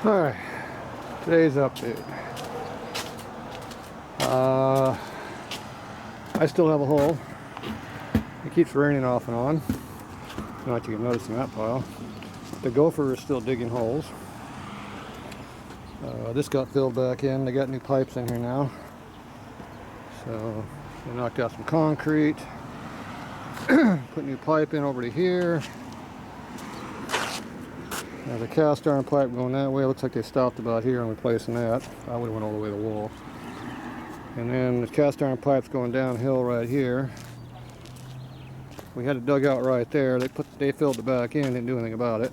Alright, today's update. I still have a hole. It keeps raining off and on. Not that you can notice in that pile. The gopher is still digging holes. This got filled back in. They got new pipes in here now. So they knocked out some concrete. Put new pipe in over to here. There's a cast iron pipe going that way. It looks like they stopped about here and replacing that. I would have went all the way to the wall. And then the cast iron pipe's going downhill right here. We had a dugout right there. They filled it back in, didn't do anything about it.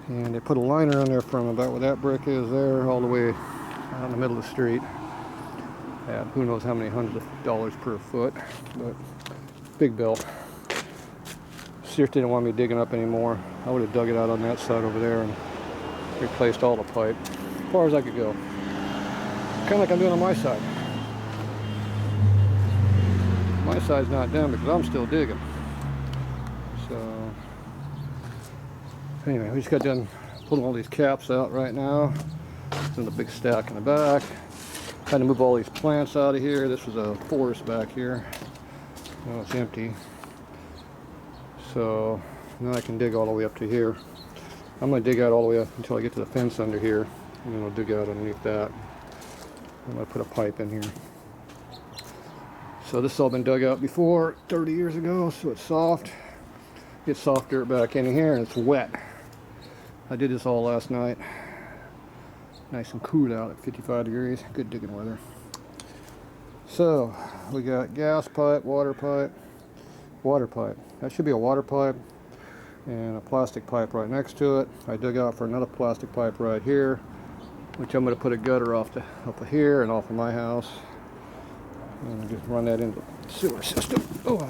And they put a liner on there from about where that brick is there, all the way out in the middle of the street. At who knows how many hundreds of dollars per foot, but big bill. Seriously didn't want me digging up anymore. I would have dug it out on that side over there and replaced all the pipe as far as I could go. Kind of like I'm doing on my side. My side's not done because I'm still digging. So anyway, we just got done pulling all these caps out right now. There's a big stack in the back. Had to move all these plants out of here. This was a forest back here. Now it's empty. So now I can dig all the way up to here. I'm going to dig out all the way up until I get to the fence under here, and then I'll dig out underneath that. I'm going to put a pipe in here. So this has all been dug out before, 30 years ago, so it's soft. Get soft dirt back in here, and it's wet. I did this all last night. Nice and cool out at 55 degrees. Good digging weather. So we got gas pipe, water pipe. Water pipe. That should be a water pipe and a plastic pipe right next to it. I dug out for another plastic pipe right here, which I'm going to put a gutter off of here and off of my house, and just run that into the sewer system. Oh,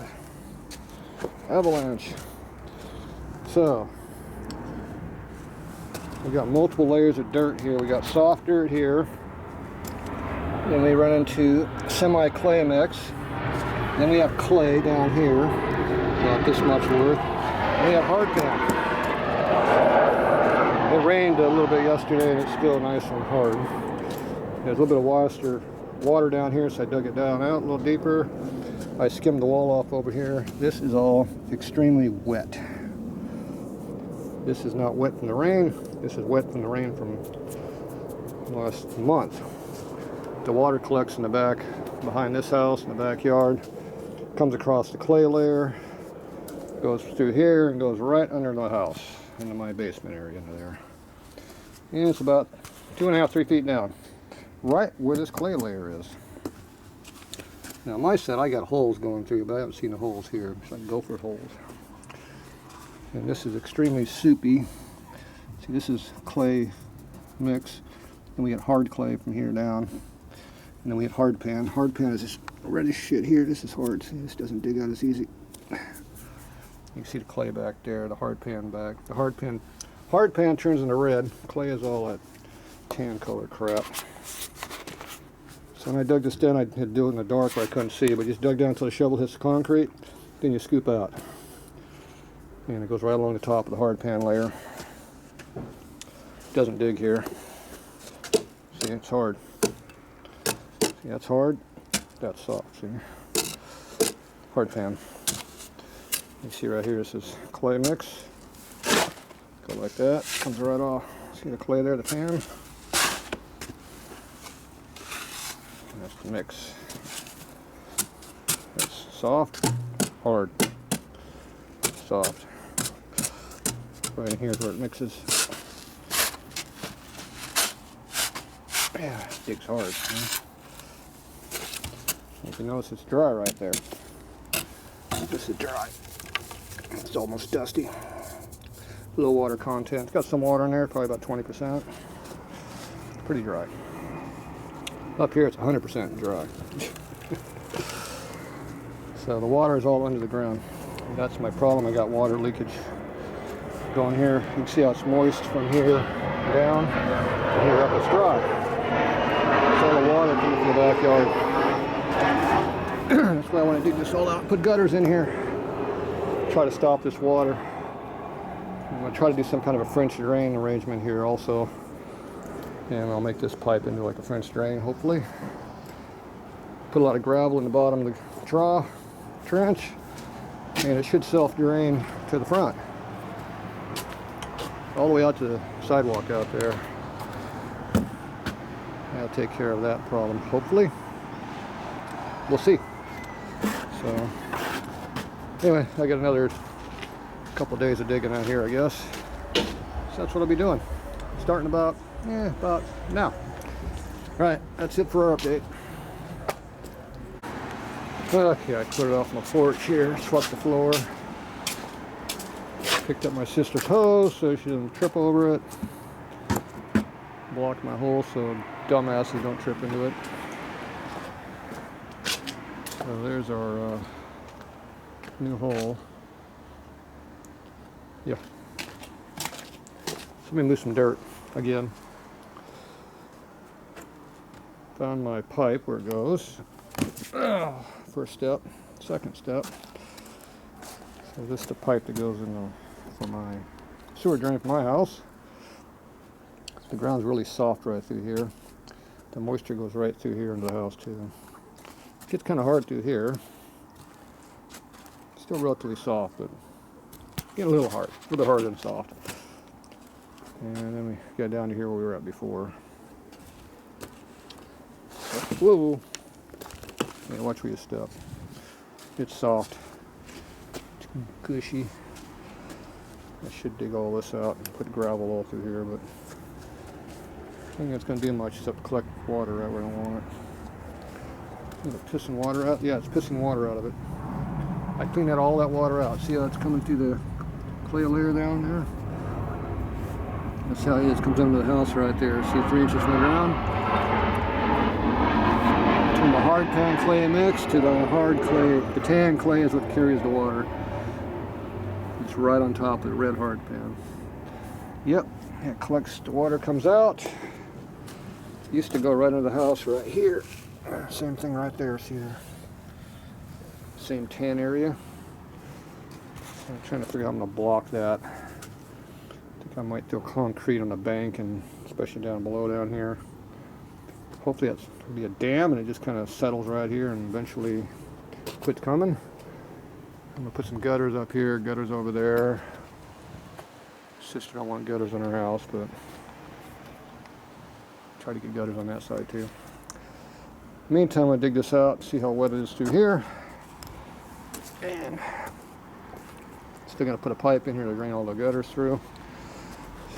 avalanche. So we got multiple layers of dirt here. We got soft dirt here, then we run into semi-clay mix. Then we have clay down here, about this much worth. And we have hard pan. It rained a little bit yesterday and it's still nice and hard. There's a little bit of water down here, so I dug it down out a little deeper. I skimmed the wall off over here. This is all extremely wet. This is not wet from the rain. This is wet from the rain from last month. The water collects in the back behind this house in the backyard. Comes across the clay layer, goes through here and goes right under the house into my basement area under there. And it's about 2.5, 3 feet down, right where this clay layer is. Now my set, I got holes going through, but I haven't seen the holes here. It's like gopher holes. And this is extremely soupy. See, this is clay mix. Then we get hard clay from here down. And then we have hard pan. Hard pan is this reddish shit here. This is hard. See, this doesn't dig out as easy. You can see the clay back there, the hard pan back. The hard pan turns into red. Clay is all that tan color crap. So when I dug this down, I had to do it in the dark where I couldn't see, but just dug down until the shovel hits the concrete, then you scoop out. And it goes right along the top of the hard pan layer. It doesn't dig here. See, it's hard. See, that's hard, that's soft, see? Hard pan. You see right here, this is clay mix. Go like that, comes right off. See the clay there, the pan? And that's the mix. That's soft, hard, soft. Right in here is where it mixes. Yeah, it digs hard. See? If you notice, it's dry right there. This is dry. It's almost dusty. Low water content. It's got some water in there, probably about 20%. Pretty dry. Up here, it's 100% dry. So the water is all under the ground. And that's my problem. I got water leakage going here. You can see how it's moist from here down. And here up, it's dry. It's all the water coming from the backyard. That's why I want to dig this all out, put gutters in here, try to stop this water. I'm going to try to do some kind of a French drain arrangement here also. And I'll make this pipe into like a French drain, hopefully. Put a lot of gravel in the bottom of the trench, and it should self-drain to the front. All the way out to the sidewalk out there. That'll take care of that problem, hopefully. We'll see. So, anyway, I got another couple days of digging out here, I guess. So that's what I'll be doing. Starting about now. Right, that's it for our update. Okay, I cleared off my porch here, swept the floor. Picked up my sister's hose so she doesn't trip over it. Blocked my hole so dumbasses don't trip into it. So there's our new hole. Yeah. So let me move some dirt again. Found my pipe where it goes. First step, second step. So this is the pipe that goes in for my sewer drain for my house. The ground's really soft right through here. The moisture goes right through here into the house too. It gets kind of hard through here. Still relatively soft, but getting a little hard, a little harder than soft. And then we got down to here where we were at before. Whoa! Yeah, watch where you step. It's soft. It's gushy. I should dig all this out and put gravel all through here, but I don't think it's going to do much except collect water right where I want it. Is it pissing water out? Yeah, it's pissing water out of it. I cleaned all that water out. See how it's coming through the clay layer down there? That's how it is. It comes under the house right there. See, 3 inches from the ground. From the hard pan clay mix to the hard clay, the tan clay is what carries the water. It's right on top of the red hard pan. Yep, it collects, the water comes out. Used to go right into the house right here. Same thing right there, see the same tan area. So I'm trying to figure out how I'm going to block that. I think I might throw concrete on the bank, and especially down below down here. Hopefully that's going to be a dam and it just kind of settles right here and eventually quits coming. I'm going to put some gutters up here, gutters over there. Sister don't want gutters on her house, but try to get gutters on that side too. Meantime, I dig this out, see how wet it is through here. And still going to put a pipe in here to drain all the gutters through.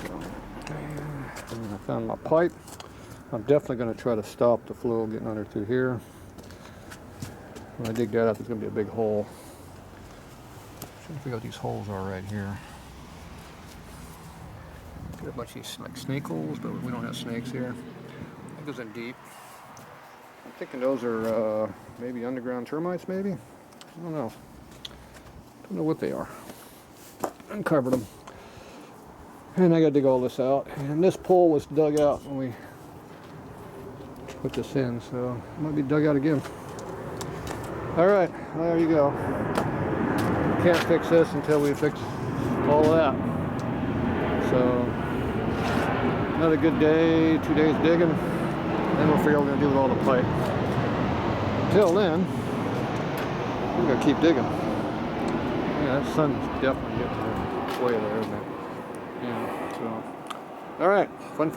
So, and I found my pipe. I'm definitely going to try to stop the flow getting under through here. When I dig that up, there's going to be a big hole. I'm trying to figure out what these holes are right here. Got a bunch of these like snake holes, but we don't have snakes here. It goes in deep. I'm thinking those are maybe underground termites, maybe? I don't know. Don't know what they are. Uncovered them. And I got to dig all this out. And this pole was dug out when we put this in, so it might be dug out again. All right, well, there you go. Can't fix this until we fix all of that. So another good day, 2 days digging, then we'll figure out what we're gonna do with all the pipe. Until then, we're gonna keep digging. Yeah, that sun's definitely getting way there, isn't it? Yeah. So, all right, fun.